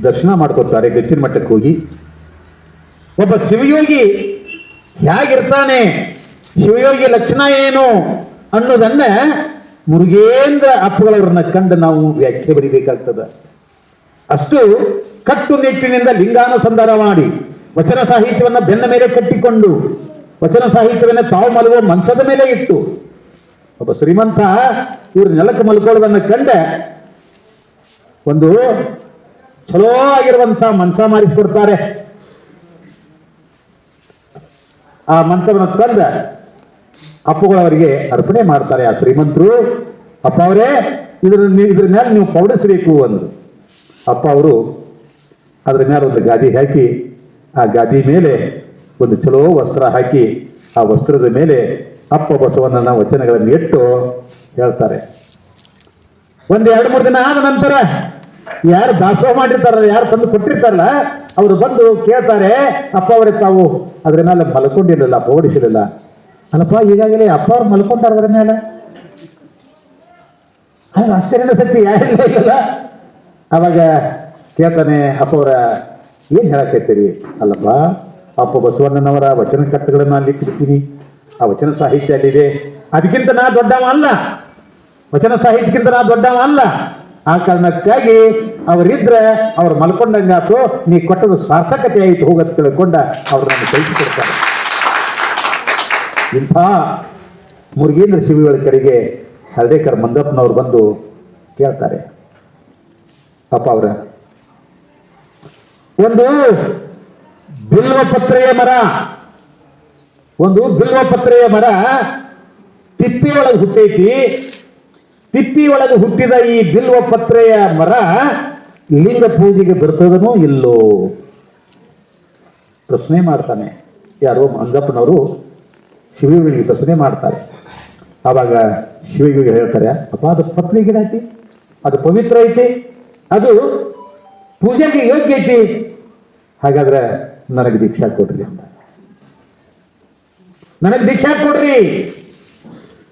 ದರ್ಶನ ಮಾಡ್ಕೊತಾರೆ ಗಚ್ಚಿನ ಮಠಕ್ಕೆ ಹೋಗಿ. ಒಬ್ಬ ಶಿವಯೋಗಿ ಹೇಗಿರ್ತಾನೆ, ಶಿವಯೋಗಿ ಲಕ್ಷಣ ಏನು ಅನ್ನೋದನ್ನ ಮುರುಗೇಂದ್ರ ಅಪ್ಪಗಳವ್ರನ್ನ ಕಂಡು ನಾವು ವ್ಯಾಖ್ಯೆ ಬರಿಬೇಕಾಗ್ತದ. ಅಷ್ಟು ಕಟ್ಟುನಿಟ್ಟಿನಿಂದ ಲಿಂಗಾನುಸಂಧಾನ ಮಾಡಿ ವಚನ ಸಾಹಿತ್ಯವನ್ನು ಬೆನ್ನ ಮೇಲೆ ಕಟ್ಟಿಕೊಂಡು ವಚನ ಸಾಹಿತ್ಯವನ್ನು ತಾವು ಮಲಗುವ ಮಂಚದ ಮೇಲೆ ಇಟ್ಟು ಒಬ್ಬ ಶ್ರೀಮಂತ ಇವ್ರ ನೆಲಕ್ಕೆ ಮಲ್ಕೊಳ್ಳೋದನ್ನ ಕಂಡ ಒಂದು ಚಲೋ ಆಗಿರುವಂತಹ ಮಂಚ ಮಾಡಿಸ್ಕೊಡ್ತಾರೆ. ಆ ಮಂಚವನ್ನು ತಂದ ಅಪ್ಪುಗಳವರಿಗೆ ಅರ್ಪಣೆ ಮಾಡ್ತಾರೆ ಆ ಶ್ರೀಮಂತರು. ಅಪ್ಪ ಅವರೇ ಇದ್ರ ಮೇಲೆ ನೀವು ಪೌಡಿಸಬೇಕು ಅಂದ್ರು. ಅಪ್ಪ ಅವರು ಅದರ ಮೇಲೆ ಒಂದು ಗಾದಿ ಹಾಕಿ ಆ ಗಾದಿ ಮೇಲೆ ಒಂದು ಚಲೋ ವಸ್ತ್ರ ಹಾಕಿ ಆ ವಸ್ತ್ರದ ಮೇಲೆ ಅಪ್ಪ ಬಸವಣ್ಣನ ವಚನಗಳನ್ನು ಇಟ್ಟು ಹೇಳ್ತಾರೆ. ಒಂದು 2-3 ದಿನ ಆದ ನಂತರ ಯಾರು ದಾಸೋಹ ಮಾಡಿರ್ತಾರಲ್ಲ, ಯಾರು ತಂದು ಕೊಟ್ಟಿರ್ತಾರಲ್ಲ, ಅವರು ಬಂದು ಕೇಳ್ತಾರೆ, ಅಪ್ಪ ಅವರೇ ತಾವು ಅದ್ರ ಮೇಲೆ ಮಲ್ಕೊಂಡಿರಲಿಲ್ಲ, ಪೌಡಿಸಿರಲಿಲ್ಲ. ಅಲ್ಲಪ್ಪ ಈಗಾಗಲೇ ಅಪ್ಪ ಅವ್ರು ಮಲ್ಕೊಂಡಾರ ಅದರ ಮೇಲೆ. ಆಶ್ಚರ್ಯನ ಶಕ್ತಿ ಯಾರಿಲ್ಲ ಇಲ್ಲಲ್ಲ. ಅವಾಗ ಕೇಳ್ತಾನೆ, ಅಪ್ಪ ಅವರ ಏನ್ ಹೇಳಕೈತೀರಿ? ಅಲ್ಲಪ್ಪ ಅಪ್ಪ ಬಸವಣ್ಣನವರ ವಚನ ಕಟ್ಟುಗಳನ್ನ ಅಲ್ಲಿ ಇಟ್ಟಿರ್ತೀನಿ, ಆ ವಚನ ಸಾಹಿತ್ಯ ಅಲ್ಲಿದೆ, ಅದಕ್ಕಿಂತ ನಾ ದೊಡ್ಡವ ಅಲ್ಲ, ವಚನ ಸಾಹಿತ್ಯಕ್ಕಿಂತ ನಾ ದೊಡ್ಡವ ಅಲ್ಲ. ಆ ಕಾರಣಕ್ಕಾಗಿ ಅವರಿದ್ರೆ ಅವ್ರು ಮಲ್ಕೊಂಡಂಗಾತು, ನೀ ಕೊಟ್ಟದು ಸಾರ್ಥಕತೆ ಆಯಿತು ಹೋಗತ್ ತಿಳ್ಕೊಂಡ ಅವ್ರು ನನ್ನ ಕಳಿಸಿಕೊಡ್ತಾರೆ. ಇಂಥ ಮುರುಗೇಂದ್ರ ಶಿವಗಳ ಕಡೆಗೆ ಹಳ್ದೇಕರ್ ಮಂದಪ್ಪನವ್ರು ಬಂದು ಕೇಳ್ತಾರೆ, ಅಪ್ಪ ಅವರ ಒಂದು ಬಿಲ್ವಪತ್ರೆಯ ಮರ ತಿಪ್ಪಿಯೊಳಗೆ ಹುಟ್ಟೈತಿ. ತಿಪ್ಪಿಯೊಳಗೆ ಹುಟ್ಟಿದ ಈ ಬಿಲ್ವಪತ್ರೆಯ ಮರ ಲಿಂಗ ಪೂಜೆಗೆ ಬರ್ತದನೋ ಇಲ್ಲೋ ಪ್ರಶ್ನೆ ಮಾಡ್ತಾನೆ. ಯಾರೋ ಮಂಗಪ್ಪನವರು ಶಿವಯೋಗಿಗೆ ಪ್ರಶ್ನೆ ಮಾಡ್ತಾರೆ. ಆವಾಗ ಶಿವಯೋಗಿ ಹೇಳ್ತಾರೆ, ಅಪ್ಪ ಅದು ಪತ್ರಿ ಗಿಡ ಐತಿ, ಅದು ಪವಿತ್ರ ಐತಿ, ಅದು ಪೂಜೆಗೆ ಯೋಗ್ಯ ಐತಿ, ಹಾಗಾದ್ರೆ ನನಗೆ ದೀಕ್ಷಾ ಕೊಡ್ರಿ ಅಂತ. ನನಗೆ ದೀಕ್ಷಾ ಕೊಡ್ರಿ.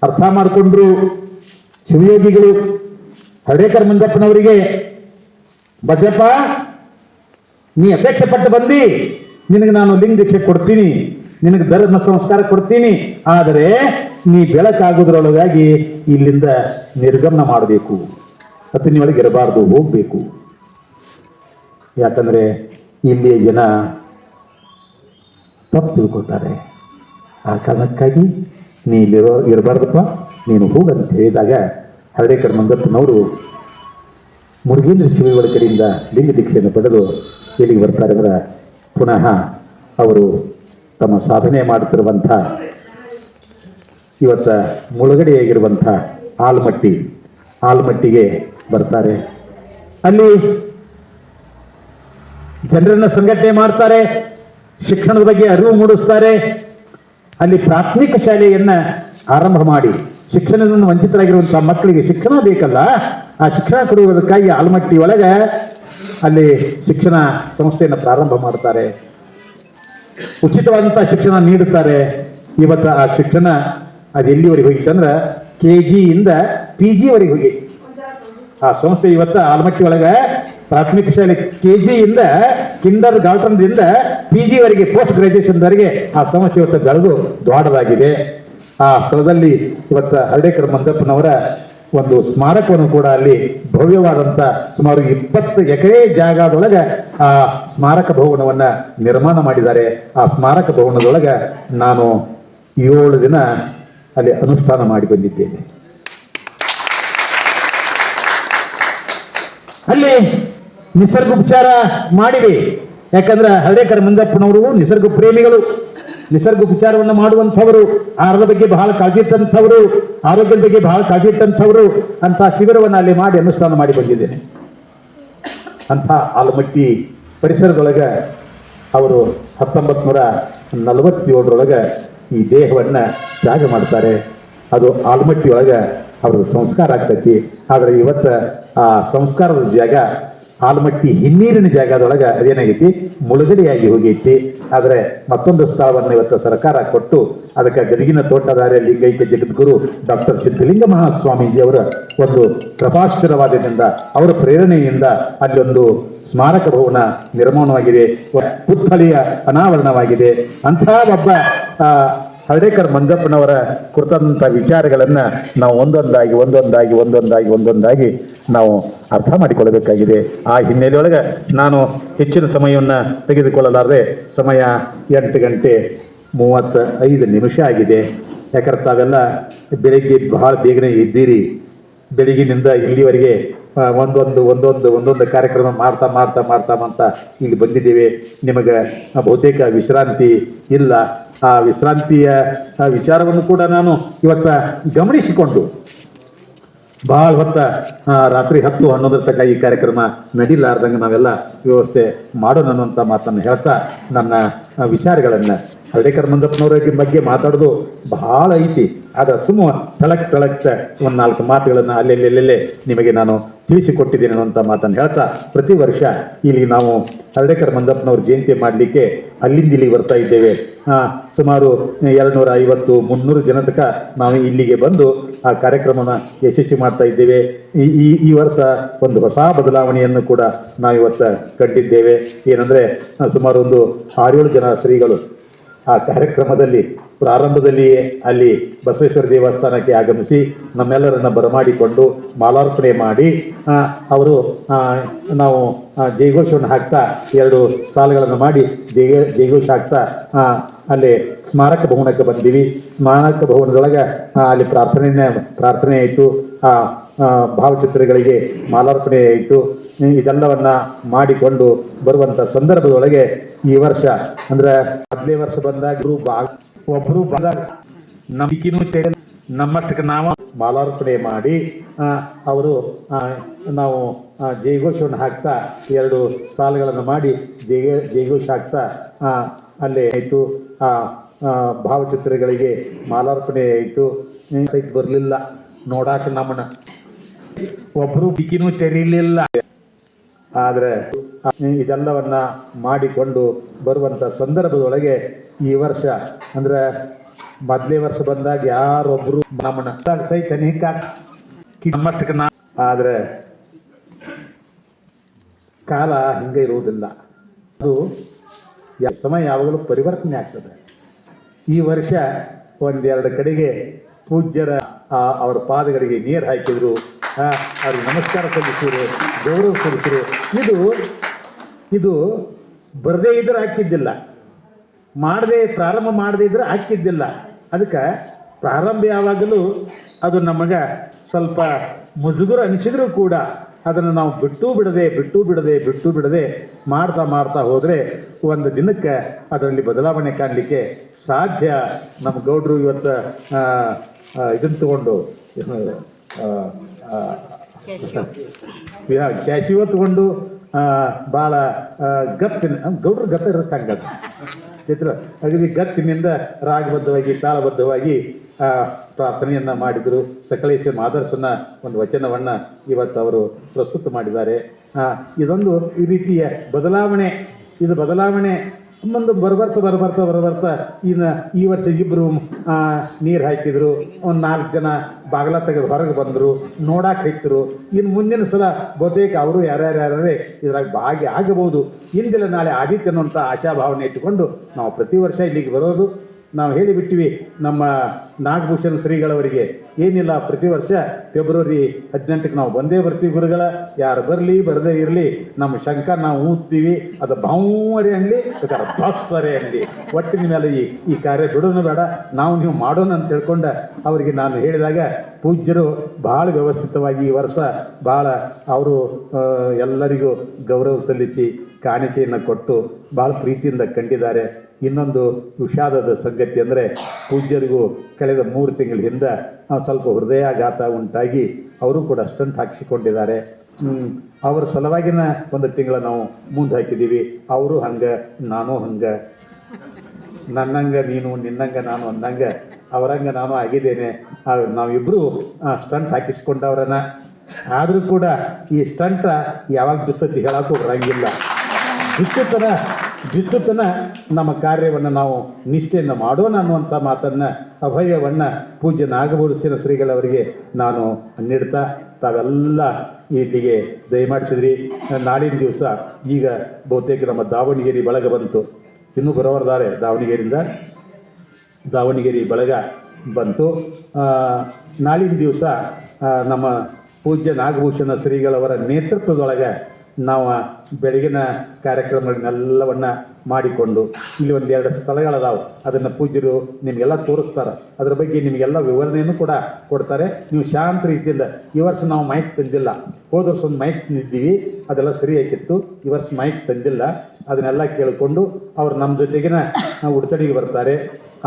ಅರ್ಥ ಮಾಡಿಕೊಂಡ್ರು ಶಿವಯೋಗಿಗಳು ಹಳ್ದೇಕರ್ ಮಂಜಪ್ಪನವರಿಗೆ, ಬಜ್ಜಪ್ಪ ನೀ ಅಪೇಕ್ಷೆ ಪಟ್ಟು ಬಂದಿ, ನಿನಗೆ ನಾನು ಲಿಂಗ ದೀಕ್ಷೆ ಕೊಡ್ತೀನಿ, ನಿನಗೆ ಧರ್ಮ ಸಂಸ್ಕಾರ ಕೊಡ್ತೀನಿ, ಆದರೆ ನೀ ಬೆಳಕಾಗೋದ್ರೊಳಗಾಗಿ ಇಲ್ಲಿಂದ ನಿರ್ಗಮನ ಮಾಡಬೇಕು, ಅತನಿಯೊಳಗೆ ಇರಬಾರ್ದು, ಹೋಗ್ಬೇಕು. ಯಾಕಂದ್ರೆ ಇಲ್ಲಿ ಜನ ತಪ್ಪು ತಿಳ್ಕೊತಾರೆ. ಆ ಕಾರಣಕ್ಕಾಗಿ ನೀ ಇರಬಾರ್ದಪ್ಪ, ನೀನು ಹೋಗಂತ ಹೇಳಿದಾಗ ಹಳ್ದೇಕರ್ ಮಂಗಪ್ಪನವರು ಮುರುಗೇಂದ್ರ ಶಿವಗಳ ಕಡೆಯಿಂದ ಲಿಂಗ ದೀಕ್ಷೆಯನ್ನು ಪಡೆದು ಇಲ್ಲಿಗೆ ಬರ್ತಾರೆ. ಅಂದ್ರೆ ಪುನಃ ಅವರು ತಮ್ಮ ಸಾಧನೆ ಮಾಡುತ್ತಿರುವಂಥ ಇವತ್ತ ಮುಳುಗಡೆಯಾಗಿರುವಂಥ ಆಲ್ಮಟ್ಟಿಗೆ ಬರ್ತಾರೆ. ಅಲ್ಲಿ ಜನರನ್ನ ಸಂಘಟನೆ ಮಾಡ್ತಾರೆ, ಶಿಕ್ಷಣದ ಬಗ್ಗೆ ಅರಿವು ಮೂಡಿಸ್ತಾರೆ. ಅಲ್ಲಿ ಪ್ರಾಥಮಿಕ ಶಾಲೆಯನ್ನ ಆರಂಭ ಮಾಡಿ ಶಿಕ್ಷಣದಿಂದ ವಂಚಿತರಾಗಿರುವಂತಹ ಮಕ್ಕಳಿಗೆ ಶಿಕ್ಷಣ ಬೇಕಲ್ಲ, ಆ ಶಿಕ್ಷಣ ಕೊಡುವುದಕ್ಕಾಗಿ ಆಲ್ಮಟ್ಟಿ ಒಳಗೆ ಅಲ್ಲಿ ಶಿಕ್ಷಣ ಸಂಸ್ಥೆಯನ್ನು ಪ್ರಾರಂಭ ಮಾಡ್ತಾರೆ. ಉಚಿತವಾದಂತಹ ಶಿಕ್ಷಣ ನೀಡುತ್ತಾರೆ. ಇವತ್ತು ಆ ಶಿಕ್ಷಣ ಅದು ಎಲ್ಲಿವರೆಗೆ ಹೋಗಿತ್ತಂದ್ರೆ KG ಇಂದ PG ವರೆಗೆ ಹೋಗಿ ಆ ಸಂಸ್ಥೆ ಇವತ್ತು ಆಲ್ಮಟ್ಟಿ ಒಳಗೆ ಪ್ರಾಥಮಿಕ ಶಾಲೆ KG ಇಂದ ಕಿಂಡರ್ ಗಾರ್ಟನ್ದಿಂದ PG ವರೆಗೆ ಪೋಸ್ಟ್ ಗ್ರಾಜುಯೇಷನ್ ವರೆಗೆ ಆ ಸಂಸ್ಥೆ ಇವತ್ತು ಬೆಳೆದು ದೊಡ್ಡದಾಗಿದೆ. ಆ ಸ್ಥಳದಲ್ಲಿ ಇವತ್ತು ಹಳ್ದೇಕರ್ ಮಂದಪ್ಪನವರ ಒಂದು ಸ್ಮಾರಕವನ್ನು ಕೂಡ ಅಲ್ಲಿ ಭವ್ಯವಾದಂಥ ಸುಮಾರು 20 ಎಕರೆ ಜಾಗದೊಳಗೆ ಆ ಸ್ಮಾರಕ ಭವನವನ್ನ ನಿರ್ಮಾಣ ಮಾಡಿದ್ದಾರೆ. ಆ ಸ್ಮಾರಕ ಭವನದೊಳಗೆ ನಾನು 7 ದಿನ ಅಲ್ಲಿ ಅನುಷ್ಠಾನ ಮಾಡಿ ಬಂದಿದ್ದೇನೆ. ಅಲ್ಲಿ ನಿಸರ್ಗೋಪಚಾರ ಮಾಡಿವೆ. ಯಾಕಂದ್ರೆ ಹಳ್ದೇಕರ್ ಮಂದಪ್ಪನವರು ನಿಸರ್ಗ ಪ್ರೇಮಿಗಳು, ನಿಸರ್ಗೋಪಚಾರವನ್ನು ಮಾಡುವಂಥವರು, ಆಹಾರದ ಬಗ್ಗೆ ಬಹಳ ಕಾಳಜಿ ಇಟ್ಟಂಥವರು, ಆರೋಗ್ಯದ ಬಗ್ಗೆ ಬಹಳ ಕಾಳಜಿ ಇಟ್ಟಂಥವರು. ಅಂತ ಶಿಬಿರವನ್ನು ಅಲ್ಲಿ ಮಾಡಿ ಅನುಷ್ಠಾನ ಮಾಡಿ ಬಂದಿದ್ದೇನೆ. ಅಂಥ ಆಲಮಟ್ಟಿ ಪರಿಸರದೊಳಗೆ ಅವರು 1947 ಈ ದೇಹವನ್ನು ತ್ಯಾಗ ಮಾಡ್ತಾರೆ. ಅದು ಆಲಮಟ್ಟಿ ಒಳಗೆ ಅವ್ರ ಸಂಸ್ಕಾರ ಆಗ್ತೈತಿ. ಆದರೆ ಇವತ್ತು ಆ ಸಂಸ್ಕಾರದ ಜಾಗ ಆಲಮಟ್ಟಿ ಹಿನ್ನೀರಿನ ಜಾಗದೊಳಗೆ ಅದೇನಾಗೈತಿ, ಮುಳುಗಡೆಯಾಗಿ ಹೋಗೈತಿ. ಆದರೆ ಮತ್ತೊಂದು ಸ್ಥಳವನ್ನು ಇವತ್ತು ಸರ್ಕಾರ ಕೊಟ್ಟು ಅದಕ್ಕೆ ಗದಗಿನ ತೋಟದಾರ್ಯ ಲಿಂಗೈಕ್ಯ ಜಗದ್ಗುರು ಡಾಕ್ಟರ್ ಸಿದ್ಧಲಿಂಗ ಮಹಾಸ್ವಾಮೀಜಿಯವರ ಒಂದು ಕೃಪಾಶೀರ್ವಾದದಿಂದ, ಅವರ ಪ್ರೇರಣೆಯಿಂದ ಅಲ್ಲೊಂದು ಸ್ಮಾರಕ ಭವನ ನಿರ್ಮಾಣವಾಗಿದೆ, ಪುತ್ಥಳಿಯ ಅನಾವರಣವಾಗಿದೆ. ಅಂಥ ಒಬ್ಬ ಹರ್ಡೇಕರ್ ಮಂಜಪ್ಪನವರ ಕುರಿತಂಥ ವಿಚಾರಗಳನ್ನು ನಾವು ಒಂದೊಂದಾಗಿ ನಾವು ಅರ್ಥ ಮಾಡಿಕೊಳ್ಳಬೇಕಾಗಿದೆ. ಆ ಹಿನ್ನೆಲೆಯೊಳಗೆ ನಾನು ಹೆಚ್ಚಿನ ಸಮಯವನ್ನು ತೆಗೆದುಕೊಳ್ಳಲಾರದೆ ಸಮಯ 8:35 ಆಗಿದೆ. ಯಾಕಂದ್ರೆ ತಾವೆಲ್ಲ ಬೆಳಿಗ್ಗೆ ಬಹಳ ಬೇಗನೆ ಇದ್ದೀರಿ. ಬೆಳಗಿನಿಂದ ಇಲ್ಲಿವರೆಗೆ ಒಂದೊಂದು ಕಾರ್ಯಕ್ರಮ ಮಾಡ್ತಾ ಇಲ್ಲಿ ಬಂದಿದ್ದೇವೆ. ನಿಮಗೆ ಬಹುತೇಕ ವಿಶ್ರಾಂತಿ ಇಲ್ಲ. ಆ ವಿಶ್ರಾಂತಿಯ ವಿಚಾರವನ್ನು ಕೂಡ ನಾನು ಇವತ್ತು ಗಮನಿಸಿಕೊಂಡು ಭಾಳ ಹೊತ್ತ ರಾತ್ರಿ 10-11 ತನಕ ಈ ಕಾರ್ಯಕ್ರಮ ನಡೀಲಾರ್ದಂಗೆ ನಾವೆಲ್ಲ ವ್ಯವಸ್ಥೆ ಮಾಡೋಣ ಅನ್ನುವಂಥ ಮಾತನ್ನು ಹೇಳ್ತಾ ನನ್ನ ವಿಚಾರಗಳನ್ನು ಹರ್ಡೇಕರ್ ಮಂಜಪ್ಪನವರ ಬಗ್ಗೆ ಮಾತಾಡೋದು ಬಹಳ ಐತಿ. ಆದ್ರೆ ತಳಕ್ 1-4 ಮಾತುಗಳನ್ನು ಅಲ್ಲೆಲ್ಲೆಲ್ಲೇ ನಿಮಗೆ ನಾನು ತಿಳಿಸಿಕೊಟ್ಟಿದ್ದೇನೆ ಅನ್ನುವಂಥ ಮಾತನ್ನು ಹೇಳ್ತಾ, ಪ್ರತಿ ವರ್ಷ ಇಲ್ಲಿ ನಾವು ಹರ್ಡೇಕರ್ ಮಂಜಪ್ಪನವ್ರ ಜಯಂತಿ ಮಾಡಲಿಕ್ಕೆ ಅಲ್ಲಿಂದ ಇಲ್ಲಿಗೆ ಬರ್ತಾ ಇದ್ದೇವೆ. ಸುಮಾರು 250-300 ಜನ ತನಕ ನಾವು ಇಲ್ಲಿಗೆ ಬಂದು ಆ ಕಾರ್ಯಕ್ರಮನ ಯಶಸ್ವಿ ಮಾಡ್ತಾ ಇದ್ದೇವೆ. ಈ ವರ್ಷ ಒಂದು ಹೊಸ ಬದಲಾವಣೆಯನ್ನು ಕೂಡ ನಾವು ಇವತ್ತು ಕಂಡಿದ್ದೇವೆ. ಏನಂದರೆ ಸುಮಾರು ಒಂದು 6-7 ಜನ ಶ್ರೀಗಳು ಆ ಕಾರ್ಯಕ್ರಮದಲ್ಲಿ ಪ್ರಾರಂಭದಲ್ಲಿಯೇ ಅಲ್ಲಿ ಬಸವೇಶ್ವರ ದೇವಸ್ಥಾನಕ್ಕೆ ಆಗಮಿಸಿ ನಮ್ಮೆಲ್ಲರನ್ನ ಬರಮಾಡಿಕೊಂಡು ಮಾಲಾರ್ಪಣೆ ಮಾಡಿ ಅವರು ನಾವು ಜಯಘೋಷವನ್ನು ಹಾಕ್ತಾ 2 ಸಾಲುಗಳನ್ನು ಮಾಡಿ ಜಯಘೋಷ ಹಾಕ್ತಾ ಅಲ್ಲಿ ಸ್ಮಾರಕ ಭವನಕ್ಕೆ ಬಂದೀವಿ. ಸ್ಮಾರಕ ಭವನದೊಳಗೆ ಅಲ್ಲಿ ಪ್ರಾರ್ಥನೆ ಆಯಿತು, ಭಾವಚಿತ್ರಗಳಿಗೆ ಮಾಲಾರ್ಪಣೆ ಆಯಿತು. ಇದೆಲ್ಲವನ್ನ ಮಾಡಿಕೊಂಡು ಬರುವಂಥ ಸಂದರ್ಭದೊಳಗೆ ಈ ವರ್ಷ ಅಂದ್ರೆ ಮೊದಲೇ ವರ್ಷ ಬಂದಾಗ ಒಬ್ಬರು ಬಂದಾಗ ನಂಬಿಕೆನೂ ನಮ್ಮಷ್ಟಕ್ಕೆ ನಾವು ಮಾಲಾರ್ಪಣೆ ಮಾಡಿ ಅವರು ನಾವು ಜಯಘೋಷವನ್ನು ಹಾಕ್ತಾ 2 ಸಾಲುಗಳನ್ನು ಮಾಡಿ ಜಯಘೋಷ ಹಾಕ್ತಾ ಅಲ್ಲೇ ಆಯಿತು. ಭಾವಚಿತ್ರಗಳಿಗೆ ಮಾಲಾರ್ಪಣೆ ಆಯಿತು. ಸಹಿತ ಬರಲಿಲ್ಲ ನೋಡಾಕ ನಮ್ಮನ್ನ, ಒಬ್ಬರು ಬಿಕಿನೂ ತೆರೀಲಿಲ್ಲ. ಆದರೆ ಇದೆಲ್ಲವನ್ನ ಮಾಡಿಕೊಂಡು ಬರುವಂಥ ಸಂದರ್ಭದೊಳಗೆ ಈ ವರ್ಷ ಅಂದ್ರೆ ಮೊದಲೇ ವರ್ಷ ಬಂದಾಗ ಯಾರೊಬ್ಬರು ನಮ್ಮನ್ನ ಸಹಿತ ನಮ್ಮಷ್ಟಕ್ಕೆ ಆದರೆ ಕಾಲ ಹಿಂಗೆ ಇರುವುದಿಲ್ಲ. ಅದು ಸಮಯ ಯಾವಾಗಲೂ ಪರಿವರ್ತನೆ ಆಗ್ತದೆ. ಈ ವರ್ಷ 1-2 ಕಡೆಗೆ ಪೂಜ್ಯರ ಅವರ ಪಾದಗಳಿಗೆ ನೀರು ಹಾಕಿದ್ರು, ಅವ್ರಿಗೆ ನಮಸ್ಕಾರ ಸಲ್ಲಿಸಿದ್ರು, ಗೌರವ ಸಲ್ಲಿಸಿದ್ರು. ಇದು ಬರದೇ ಇದ್ರೆ ಹಾಕಿದ್ದಿಲ್ಲ, ಪ್ರಾರಂಭ ಮಾಡದೇ ಇದ್ರೆ ಹಾಕಿದ್ದಿಲ್ಲ. ಅದಕ್ಕೆ ಪ್ರಾರಂಭ ಯಾವಾಗಲೂ ಅದು ನಮಗೆ ಸ್ವಲ್ಪ ಮುಜುಗರ ಅನಿಸಿದರೂ ಕೂಡ ಅದನ್ನು ನಾವು ಬಿಟ್ಟು ಬಿಡದೆ ಮಾಡ್ತಾ ಹೋದರೆ ಒಂದು ದಿನಕ್ಕೆ ಅದರಲ್ಲಿ ಬದಲಾವಣೆ ಕಾಣಲಿಕ್ಕೆ ಸಾಧ್ಯ. ನಮ್ಮ ಗೌಡ್ರು ಇವತ್ತು ಇದನ್ನು ತಗೊಂಡು ಕ್ಯಾಶಿವ ತಗೊಂಡು ಭಾಳ ಗತ್ತಿನ ಗೌಡ್ರು ಗತ್ತ ಇರುತ್ತೆ ಹಂಗದು ಚಿತ್ರ ಅಗದಿ ಗತ್ತಿನಿಂದ ರಾಗಬದ್ಧವಾಗಿ ತಾಳಬದ್ಧವಾಗಿ ಪ್ರಾರ್ಥನೆಯನ್ನು ಮಾಡಿದರು. ಸಕಲೇಶ ಮಾದರ್ಸನ ಒಂದು ವಚನವನ್ನು ಇವತ್ತು ಅವರು ಪ್ರಸ್ತುತ ಮಾಡಿದ್ದಾರೆ. ಇದೊಂದು ಈ ರೀತಿಯ ಬದಲಾವಣೆ. ಇದು ಬದಲಾವಣೆ ಮುಂದೆ ಬರಬರ್ತಾ ಇನ್ನು ಈ ವರ್ಷ 2 ನೀರು ಹಾಕಿದ್ರು, ಒಂದು 4 ಜನ ಬಾಗಿಲ ತೆಗೆದು ಹೊರಗೆ ಬಂದರು, ನೋಡಕ್ಕೆ ಹೋಗ್ತರು. ಇನ್ನು ಮುಂದಿನ ಸಲ ಬಹುತೇಕ ಅವರು ಯಾರ್ಯಾರೇ ಇದ್ರಾಗ ಭಾಗಿ ಆಗಬಹುದು. ಇಂದಿಲ್ಲ ನಾಳೆ ಆದಿತ್ಯ ಅನ್ನುವಂಥ ಆಶಾಭಾವನೆ ಇಟ್ಟುಕೊಂಡು ನಾವು ಪ್ರತಿ ವರ್ಷ ಇಲ್ಲಿಗೆ ಬರೋದು. ನಾವು ಹೇಳಿಬಿಟ್ಟಿವಿ ನಮ್ಮ ನಾಗಭೂಷಣ ಶ್ರೀಗಳವರಿಗೆ, ಏನಿಲ್ಲ ಪ್ರತಿ ವರ್ಷ ಫೆಬ್ರವರಿ 18ಕ್ಕೆ ನಾವು ಬಂದೇ ಬರ್ತೀವಿ ಗುರುಗಳ, ಯಾರು ಬರಲಿ ಬರದೇ ಇರಲಿ ನಮ್ಮ ಶಂಕ ನಾವು ಊದ್ತೀವಿ. ಅದು ಭಾವರೇ ಅನ್ನಲಿ ಬೇಕಾದ್ರೆ ಬಾಸ್ವರೇ ಅನ್ನಲಿ, ಒಟ್ಟಿನ ಮೇಲೆ ಈ ಕಾರ್ಯ ಬಿಡೋನು ಬೇಡ, ನೀವು ಮಾಡೋಣ ಅಂತ ತಿಳ್ಕೊಂಡು ಅವರಿಗೆ ನಾನು ಹೇಳಿದಾಗ ಪೂಜ್ಯರು ಭಾಳ ವ್ಯವಸ್ಥಿತವಾಗಿ ಈ ವರ್ಷ ಭಾಳ ಅವರು ಎಲ್ಲರಿಗೂ ಗೌರವ ಸಲ್ಲಿಸಿ ಕಾಣಿಕೆಯನ್ನು ಕೊಟ್ಟು ಭಾಳ ಪ್ರೀತಿಯಿಂದ ಕಂಡಿದ್ದಾರೆ. ಇನ್ನೊಂದು ವಿಷಾದದ ಸಂಗತಿ ಅಂದರೆ ಪೂಜ್ಯರಿಗೂ ಕಳೆದ 3 ತಿಂಗಳ ಹಿಂದೆ ಸ್ವಲ್ಪ ಹೃದಯಾಘಾತ ಉಂಟಾಗಿ ಅವರು ಕೂಡ ಸ್ಟಂಟ್ ಹಾಕಿಸಿಕೊಂಡಿದ್ದಾರೆ. ಅವರ ಸಲುವಾಗಿನ 1 ತಿಂಗಳ ನಾವು ಮುಂದೆ ಹಾಕಿದ್ದೀವಿ. ಅವರು ಹಂಗೆ, ನಾನು ಹಂಗೆ, ನನ್ನಂಗೆ ನೀನು, ನಿನ್ನಂಗೆ ನಾನು ಅಂದಂಗೆ ಅವರಂಗೆ ನಾನು ಆಗಿದ್ದೇನೆ. ನಾವಿಬ್ಬರು ಸ್ಟಂಟ್ ಹಾಕಿಸ್ಕೊಂಡವ್ರನ್ನ. ಆದರೂ ಕೂಡ ಈ ಸ್ಟಂಟ ಯಾವಾಗ ಬಿಸ್ತತಿ ಹೇಳೋಕ್ಕೂ ಬರಂಗಿಲ್ಲ. ಬಿತ್ತುತನ ನಮ್ಮ ಕಾರ್ಯವನ್ನು ನಾವು ನಿಷ್ಠೆಯನ್ನು ಮಾಡೋಣ ಅನ್ನುವಂಥ ಮಾತನ್ನು, ಅಭಯವನ್ನು ಪೂಜ್ಯ ನಾಗಭೂಷಣ ಶ್ರೀಗಳವರಿಗೆ ನಾನು ನೀಡ್ತಾ ತಾವೆಲ್ಲ ಇಲ್ಲಿಗೆ ದಯಮಾಡಿಸಿದ್ರಿ. ನಾಳಿನ ದಿವಸ ಈಗ ಬಹುತೇಕ ನಮ್ಮ ದಾವಣಗೆರೆ ಬಳಗ ಬಂತು, ಇನ್ನೂ ಬರೋವರ್ದಾರೆ ದಾವಣಗೆರೆ ಬಳಗ ಬಂತು. ನಾಳಿನ ದಿವಸ ನಮ್ಮ ಪೂಜ್ಯ ನಾಗಭೂಷಣ ಶ್ರೀಗಳವರ ನೇತೃತ್ವದೊಳಗೆ ನಾವು ಬೆಳಗಿನ ಕಾರ್ಯಕ್ರಮಗಳನ್ನೆಲ್ಲವನ್ನು ಮಾಡಿಕೊಂಡು ಇಲ್ಲಿ ಒಂದು 2 ಸ್ಥಳಗಳದಾವೆ, ಅದನ್ನು ಪೂಜ್ಯರು ನಿಮಗೆಲ್ಲ ತೋರಿಸ್ತಾರೆ. ಅದರ ಬಗ್ಗೆ ನಿಮಗೆಲ್ಲ ವಿವರಣೆಯನ್ನು ಕೂಡ ಕೊಡ್ತಾರೆ. ನೀವು ಶಾಂತ ರೀತಿಯಿಂದ, ಈ ವರ್ಷ ನಾವು ಮೈಕ್ ತಂದಿಲ್ಲ, ಹೋದ ವರ್ಷ ಒಂದು ಮೈಕ್ ತಂದಿದ್ದೀವಿ, ಅದೆಲ್ಲ ಸರಿ ಆಯ್ತಿತ್ತು. ಈ ವರ್ಷ ಮೈಕ್ ತಂದಿಲ್ಲ, ಅದನ್ನೆಲ್ಲ ಕೇಳಿಕೊಂಡು ಅವರು ನಮ್ಮ ಜೊತೆಗಿನ ಉಡ್ತಡಿಗೆ ಬರ್ತಾರೆ,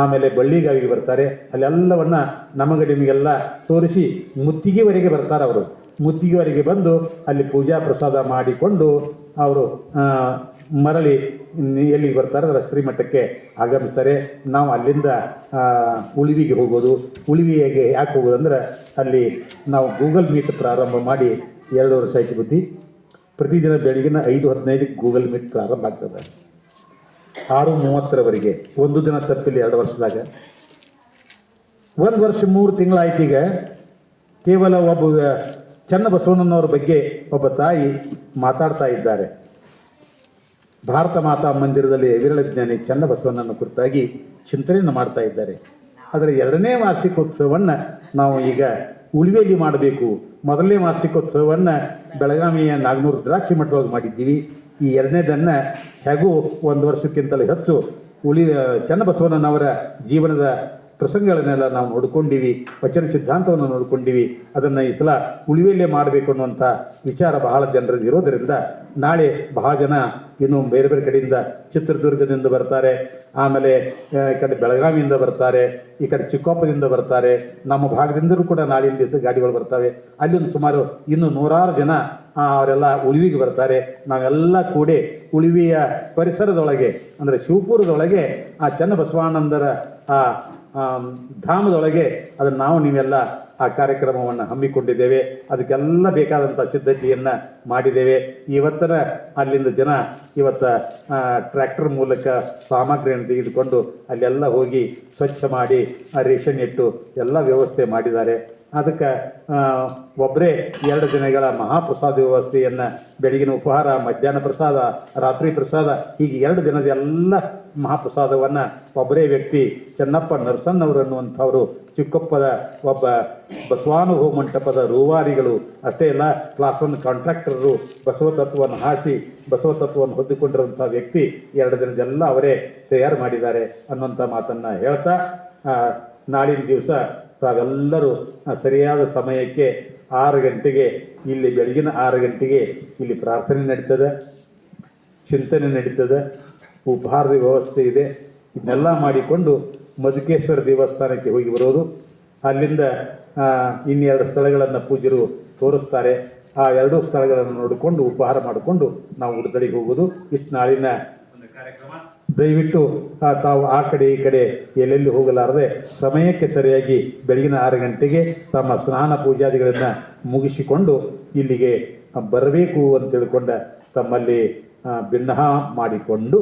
ಆಮೇಲೆ ಬಳ್ಳಿಗಾವಿಗೆ ಬರ್ತಾರೆ. ಅಲ್ಲೆಲ್ಲವನ್ನು ನಿಮಗೆಲ್ಲ ತೋರಿಸಿ ಮುತ್ತಿಗೆವರೆಗೆ ಬರ್ತಾರೆ. ಅವರು ಮುತ್ತಿಗೆವರೆಗೆ ಬಂದು ಅಲ್ಲಿ ಪೂಜಾ ಪ್ರಸಾದ ಮಾಡಿಕೊಂಡು ಅವರು ಮರಳಿ ಎಲ್ಲಿಗೆ ಬರ್ತಾರೆ, ಅದರ ಶ್ರೀಮಠಕ್ಕೆ ಆಗಮಿಸ್ತಾರೆ. ನಾವು ಅಲ್ಲಿಂದ ಉಳಿವಿಗೆ ಹೋಗೋದು. ಉಳಿವಿಗೆ ಯಾಕೆ ಹೋಗೋದು ಅಂದ್ರೆ, ಅಲ್ಲಿ ನಾವು ಗೂಗಲ್ ಮೀಟ್ ಪ್ರಾರಂಭ ಮಾಡಿ 2 ವರ್ಷ ಆಯ್ತು ಬುದ್ಧಿ. ಪ್ರತಿದಿನ ಬೆಳಗಿನ 5:15ಕ್ಕೆ ಗೂಗಲ್ ಮೀಟ್ ಪ್ರಾರಂಭ ಆಗ್ತದೆ, 6:30ರವರೆಗೆ. ಒಂದು ದಿನ ತಪ್ಪಿಲ್ಲ 2 ವರ್ಷದಾಗ. 1 ವರ್ಷ 3 ತಿಂಗಳಾಯ್ತು. ಈಗ ಕೇವಲ ಒಬ್ಬ ಚನ್ನಬಸವಣ್ಣನವ್ರ ಬಗ್ಗೆ ಒಬ್ಬ ತಾಯಿ ಮಾತಾಡ್ತಾ ಇದ್ದಾರೆ. ಭಾರತ ಮಾತಾ ಮಂದಿರದಲ್ಲಿ ವಿರಳಜ್ಞಾನಿ ಚನ್ನಬಸವಣ್ಣನ ಕುರಿತಾಗಿ ಚಿಂತನೆಯನ್ನು ಮಾಡ್ತಾ ಇದ್ದಾರೆ. ಅದರ 2ನೇ ವಾರ್ಷಿಕೋತ್ಸವವನ್ನು ನಾವು ಈಗ ಉಳಿವೆಯಲ್ಲಿ ಮಾಡಬೇಕು. 1ನೇ ವಾರ್ಷಿಕೋತ್ಸವವನ್ನು ಬೆಳಗಾವಿಯ ನಾಗನೂರು ದ್ರಾಕ್ಷಿ ಮಠದೊಳಗೆ ಮಾಡಿದ್ದೀವಿ. ಈ 2ನೇದನ್ನು ಹೇಗೂ 1 ವರ್ಷಕ್ಕಿಂತಲೂ ಹೆಚ್ಚು ಚನ್ನಬಸವಣ್ಣನವರ ಜೀವನದ ಪ್ರಸಂಗಗಳನ್ನೆಲ್ಲ ನಾವು ನೋಡ್ಕೊಂಡಿವಿ, ವಚನ ಸಿದ್ಧಾಂತವನ್ನು ನೋಡ್ಕೊಂಡಿವಿ. ಅದನ್ನು ಈ ಸಲ ಉಳಿವೆಯಲ್ಲೇ ಮಾಡಬೇಕು ಅನ್ನುವಂಥ ವಿಚಾರ ಬಹಳ ಜನರದ್ದು ಇರೋದರಿಂದ ನಾಳೆ ಬಹಳ ಜನ ಇನ್ನು ಬೇರೆ ಬೇರೆ ಕಡೆಯಿಂದ, ಚಿತ್ರದುರ್ಗದಿಂದ ಬರ್ತಾರೆ, ಆಮೇಲೆ ಈ ಕಡೆ ಬೆಳಗಾವಿಯಿಂದ ಬರ್ತಾರೆ, ಈ ಕಡೆ ಚಿಕ್ಕೋಪದಿಂದ ಬರ್ತಾರೆ, ನಮ್ಮ ಭಾಗದಿಂದಲೂ ಕೂಡ ನಾಳಿನ ದಿವಸ ಗಾಡಿಗಳು ಬರ್ತವೆ. ಅಲ್ಲಿಂದ ಸುಮಾರು ಇನ್ನು 100 ಜನ ಅವರೆಲ್ಲ ಉಳಿವಿಗೆ ಬರ್ತಾರೆ. ನಾವೆಲ್ಲ ಕೂಡಿ ಉಳಿವಿಯ ಪರಿಸರದೊಳಗೆ ಅಂದರೆ ಶಿವಪುರದೊಳಗೆ ಆ ಚನ್ನಬಸವಾನಂದರ ಆ ಧಾಮದೊಳಗೆ ಅದನ್ನು ನೀವೆಲ್ಲ ಆ ಕಾರ್ಯಕ್ರಮವನ್ನು ಹಮ್ಮಿಕೊಂಡಿದ್ದೇವೆ. ಅದಕ್ಕೆಲ್ಲ ಬೇಕಾದಂಥ ಸಿದ್ಧತೆಯನ್ನು ಮಾಡಿದ್ದೇವೆ. ಇವತ್ತರ ಅಲ್ಲಿಂದ ಜನ ಟ್ರ್ಯಾಕ್ಟರ್ ಮೂಲಕ ಸಾಮಗ್ರಿಯನ್ನು ತೆಗೆದುಕೊಂಡು ಅಲ್ಲೆಲ್ಲ ಹೋಗಿ ಸ್ವಚ್ಛ ಮಾಡಿ ರೇಷನ್ ಇಟ್ಟು ಎಲ್ಲ ವ್ಯವಸ್ಥೆ ಮಾಡಿದ್ದಾರೆ. ಅದಕ್ಕೆ ಒಬ್ಬರೇ 2 ದಿನಗಳ ಮಹಾಪ್ರಸಾದ ವ್ಯವಸ್ಥೆಯನ್ನು, ಬೆಳಗಿನ ಉಪಹಾರ, ಮಧ್ಯಾಹ್ನ ಪ್ರಸಾದ, ರಾತ್ರಿ ಪ್ರಸಾದ, ಹೀಗೆ 2 ದಿನದ ಎಲ್ಲ ಮಹಾಪ್ರಸಾದವನ್ನು ಒಬ್ಬರೇ ವ್ಯಕ್ತಿ ಚೆನ್ನಪ್ಪ ನರಸನ್ನವರು ಅನ್ನುವಂಥವರು ಚಿಕ್ಕಪ್ಪದ ಒಬ್ಬ ಬಸವಾನುಭವ ಮಂಟಪದ ರೂವಾರಿಗಳು ಅಷ್ಟೇ ಅಲ್ಲ, ಕ್ಲಾಸ್ 1 ಕಾಂಟ್ರಾಕ್ಟರು, ಬಸವತತ್ವವನ್ನು ಹಾಸಿ ಬಸವತತ್ವವನ್ನು ಹೊಂದಿಕೊಂಡಿರುವಂಥ ವ್ಯಕ್ತಿ 2 ದಿನದೆಲ್ಲ ಅವರೇ ತಯಾರು ಮಾಡಿದ್ದಾರೆ ಅನ್ನುವಂಥ ಮಾತನ್ನು ಹೇಳ್ತಾ, ನಾಳಿನ ದಿವಸ ತಾವೆಲ್ಲರೂ ಸರಿಯಾದ ಸಮಯಕ್ಕೆ 6 ಗಂಟೆಗೆ ಇಲ್ಲಿ, ಬೆಳಗಿನ 6 ಗಂಟೆಗೆ ಇಲ್ಲಿ ಪ್ರಾರ್ಥನೆ ನಡೀತದೆ, ಚಿಂತನೆ ನಡೀತದೆ, ಉಪಹಾರದ ವ್ಯವಸ್ಥೆ ಇದೆ. ಇದನ್ನೆಲ್ಲ ಮಾಡಿಕೊಂಡು ಮಧುಕೇಶ್ವರ ದೇವಸ್ಥಾನಕ್ಕೆ ಹೋಗಿ ಬರೋದು. ಅಲ್ಲಿಂದ ಇನ್ನೆರಡು ಸ್ಥಳಗಳನ್ನು ಪೂಜ್ಯರು ತೋರಿಸ್ತಾರೆ. ಆ 2 ಸ್ಥಳಗಳನ್ನು ನೋಡಿಕೊಂಡು ಉಪಹಾರ ಮಾಡಿಕೊಂಡು ನಾವು ಉಡುತಡಿಗೆ ಹೋಗೋದು. ಇಷ್ಟು ನಾಳಿನ ಒಂದು ಕಾರ್ಯಕ್ರಮ. ದಯವಿಟ್ಟು ತಾವು ಆ ಕಡೆ ಈ ಕಡೆ ಎಲ್ಲೆಲ್ಲಿ ಹೋಗಲಾರದೆ ಸಮಯಕ್ಕೆ ಸರಿಯಾಗಿ ಬೆಳಗಿನ 6 ಗಂಟೆಗೆ ತಮ್ಮ ಸ್ನಾನ ಪೂಜಾದಿಗಳನ್ನು ಮುಗಿಸಿಕೊಂಡು ಇಲ್ಲಿಗೆ ಬರಬೇಕು ಅಂತ ತಿಳ್ಕೊಂಡ ತಮ್ಮಲ್ಲಿ ಭಿನ್ನಹ ಮಾಡಿಕೊಂಡು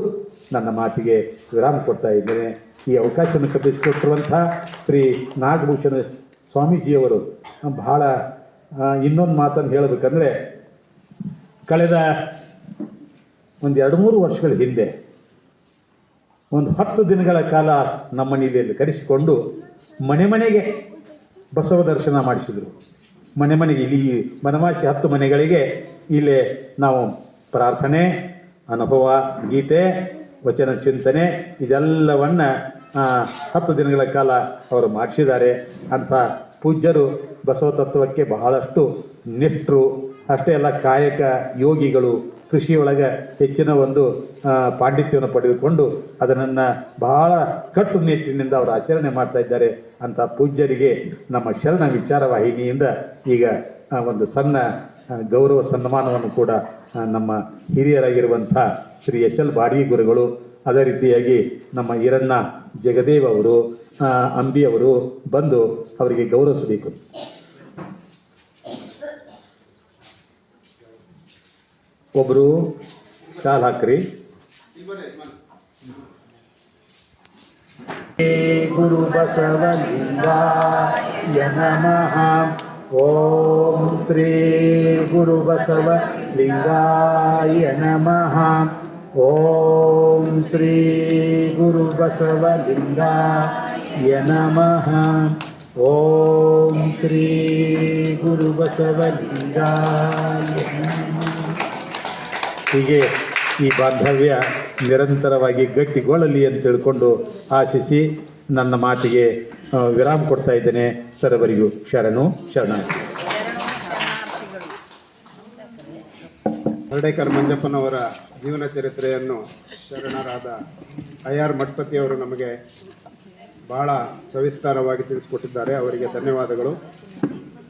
ನನ್ನ ಮಾತಿಗೆ ವಿರಾಮ ಕೊಡ್ತಾ ಇದ್ದೇನೆ. ಈ ಅವಕಾಶವನ್ನು ಕಲ್ಪಿಸಿಕೊಟ್ಟಿರುವಂಥ ಶ್ರೀ ನಾಗಭೂಷಣ ಸ್ವಾಮೀಜಿಯವರು ಬಹಳ ಇನ್ನೊಂದು ಮಾತನ್ನು ಹೇಳಬೇಕಂದ್ರೆ, ಕಳೆದ ಒಂದು 2-3 ವರ್ಷಗಳ ಹಿಂದೆ ಒಂದು 10 ದಿನಗಳ ಕಾಲ ನಮ್ಮ ಮನೆಯಲ್ಲಿ ಕರೆಸಿಕೊಂಡು ಮನೆಗೆ ಬಸವ ದರ್ಶನ ಮಾಡಿಸಿದರು. ಮನೆಗೆ ಇಲ್ಲಿ ಬನವಾಸಿ 10 ಮನೆಗಳಿಗೆ ಇಲ್ಲೇ ನಾವು ಪ್ರಾರ್ಥನೆ, ಅನುಭವ, ಗೀತೆ, ವಚನ ಚಿಂತನೆ ಇದೆಲ್ಲವನ್ನು 10 ದಿನಗಳ ಕಾಲ ಅವರು ಮಾಡಿಸಿದ್ದಾರೆ. ಅಂಥ ಪೂಜ್ಯರು ಬಸವ ತತ್ವಕ್ಕೆ ಬಹಳಷ್ಟು ನಿಷ್ಠರು. ಅಷ್ಟೇ ಅಲ್ಲ, ಕಾಯಕ ಯೋಗಿಗಳು, ಕೃಷಿಯೊಳಗೆ ಹೆಚ್ಚಿನ ಒಂದು ಪಾಂಡಿತ್ಯವನ್ನು ಪಡೆದುಕೊಂಡು ಅದನ್ನು ಬಹಳ ಕಟ್ಟುನಿಟ್ಟಿನಿಂದ ಅವರು ಆಚರಣೆ ಮಾಡ್ತಾ ಇದ್ದಾರೆ. ಅಂಥ ಪೂಜ್ಯರಿಗೆ ನಮ್ಮ ಶರಣ ವಿಚಾರ ವಾಹಿನಿಯಿಂದ ಈಗ ಒಂದು ಸಣ್ಣ ಗೌರವ ಸನ್ಮಾನವನ್ನು ಕೂಡ ನಮ್ಮ ಹಿರಿಯರಾಗಿರುವಂಥ ಶ್ರೀ ಎಸ್.ಎಲ್. ಬಾಡಿಗೆ ಗುರುಗಳು, ಅದೇ ರೀತಿಯಾಗಿ ನಮ್ಮ ಈರಣ್ಣ ಜಗದೇವ್ ಅವರು, ಅಂಬಿಯವರು ಬಂದು ಅವರಿಗೆ ಗೌರವಿಸಬೇಕು. ಒಬ್ಬರು ಶಾಲ್ ಹಾಕ್ರಿ. ಗುರು ಬಸವಲಿಂಗಾಯ ನಮಃ. ಓಂ ಶ್ರೀ ಗುರು ಬಸವ ಲಿಂಗಾಯ ನಮಃ. ಓಂ ಶ್ರೀ ಗುರು ಬಸವ ಲಿಂಗಾಯ ನಮಃ. ಓಂ ಶ್ರೀ ಗುರು ಬಸವ ಲಿಂಗಾಯ ನಮಃ. ಹೀಗೆ ಈ ಬಾಂಧವ್ಯ ನಿರಂತರವಾಗಿ ಗಟ್ಟಿಗೊಳ್ಳಲಿ ಅಂತ ತಿಳ್ಕೊಂಡು ಆಶಿಸಿ ನನ್ನ ಮಾತಿಗೆ ವಿರಾಮ ಕೊಡ್ತಾ ಇದ್ದೇನೆ. ಸರ್ವರಿಗೂ ಶರಣು ಶರಣಾರ್ಥಿ. ಹರ್ಡೇಕರ್ ಮಂಜಪ್ಪನವರ ಜೀವನ ಚರಿತ್ರೆಯನ್ನು ಶರಣರಾದ IR ಮಠಪತಿಯವರು ನಮಗೆ ಬಹಳ ಸವಿಸ್ತಾರವಾಗಿ ತಿಳಿಸಿಕೊಟ್ಟಿದ್ದಾರೆ. ಅವರಿಗೆ ಧನ್ಯವಾದಗಳು.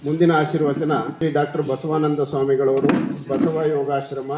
ಮುಂದಿನ ಆಶೀರ್ವಚನ ಶ್ರೀ ಡಾಕ್ಟರ್ ಬಸವಾನಂದ ಸ್ವಾಮಿಗಳವರು, ಬಸವ ಯೋಗಾಶ್ರಮ,